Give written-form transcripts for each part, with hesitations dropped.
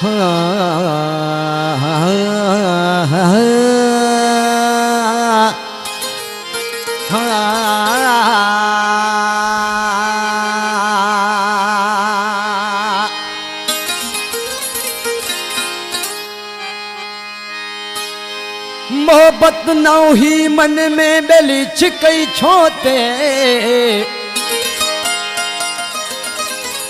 मोहब्बत ना ही मन में बेली छिकई छोते,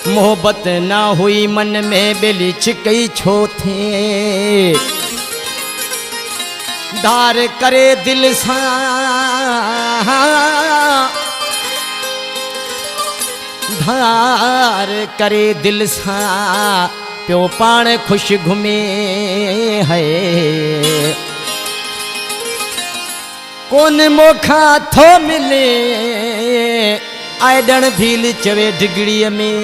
मोहब्बत ना हुई मन में बेली छिकई छोते, धार करे दिल सा धार करे दिल सा प्यो पाण खुश घुमे है, कौन मोखा थो मिले आयडन भील चवे डिगड़ी में।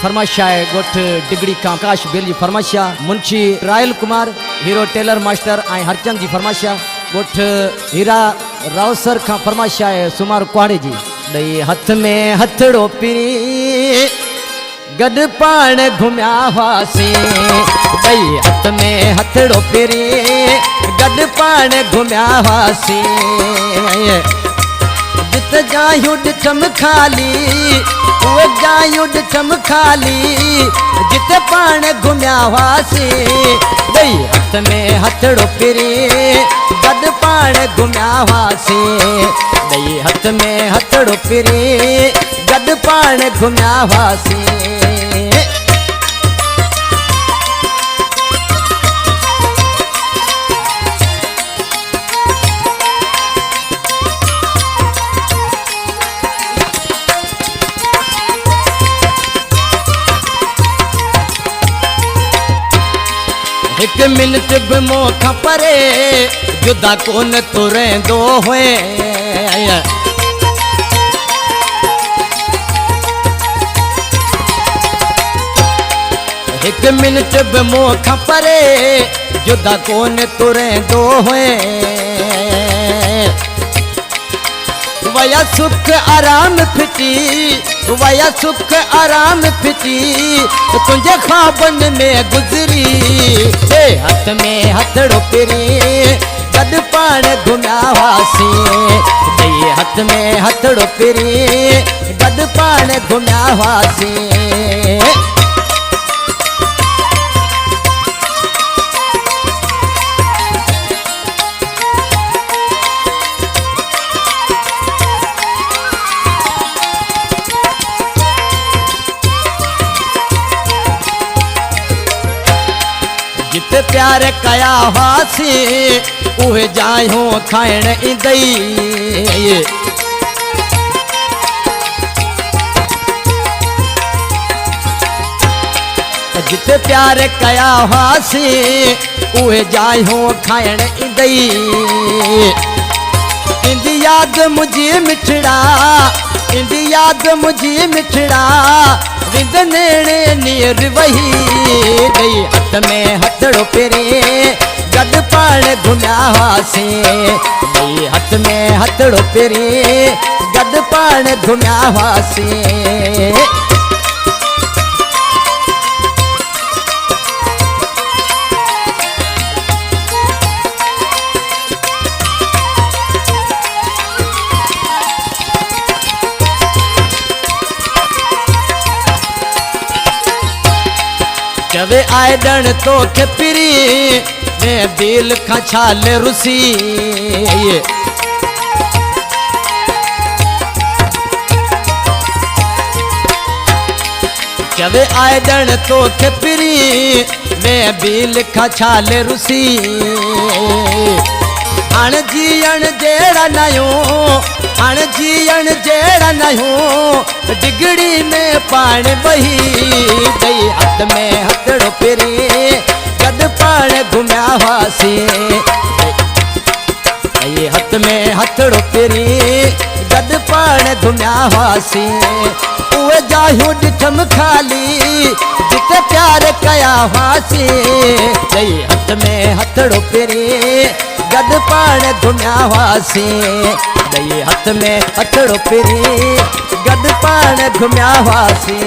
फरमाइशा है गोठ डिगड़ी का आकाश बेली फरमाइशा Munshi royal Kumar hero tailor master आई हरचंद जी फरमाइशा गोठ हीरा रावसर का फरमाइशा है सुमार कुआड़े जी। दई हथ में हथड़ो पिरी गड पाण घुम्या हुआसी, दई हथ में हथड़ो पिरी गड पाण घुम्या हुआसी, जित जायूं ॾिठम खाली उहे जायूं ॾिठम खाली जिते पाण घुम्या हुआसी, दई हथ में हथड़ो पिरी गड पाण घुम्या हुआसी, दई हथ में हथड़ो पिरी गड पाण घुम्या हुआसी। एक मिनट भी मोखा परे जुदा कोन तुरेंदो हुए, एक मिनट भी मोखा परे जुदा कोन तुरेंदो हुए, वया सुख आराम फिटी वया सुख आराम फिटी तुझे ख्वाबन में गुजरी, हाथ में हथड़ो पिरी गड पाण घुम्या हुआसी, दई हाथ में हथड़ो पिरी गड पाण घुम्या हुआसी। जिते प्यार कया हुआसी उहे जायूं खाइण ईंदई, जिते प्यार कया हुआसी उहे जायूं खाइण ईंदई, इंदी याद मुझी मिठड़ा इंदी याद मुझी मिठड़ा विंद नेड़े नीर वही, दई हथ में हथड़ो पिरी गड पाण घुम्या हुआसी, दई हथ में हथड़ो पिरी गड पाण घुम्या हुआसी। चवे आयडन तो के पिरी मैं दिल का छाल रुसी, चवे आयडन तो के पिरी मैं दिल का छाल रुसी, अण जीअण जेड़ा नयो अण जीअण जेड़ा नयो डिगड़ी में पाण बही, दई हाथ में हथड़ो पिरी गड पाण घुम्या हुआसी, दई हाथ में हथड़ो पिरी गड पाण घुम्या हुआसी, उहे जायूं ॾिठम खाली जिते प्यार कया हुआसी, दई हाथ में हथड़ो पिरी गड पाण घुम्या हुआसी, दई हाथ में हथड़ो पिरी गड पाण घुम्या हुआसी।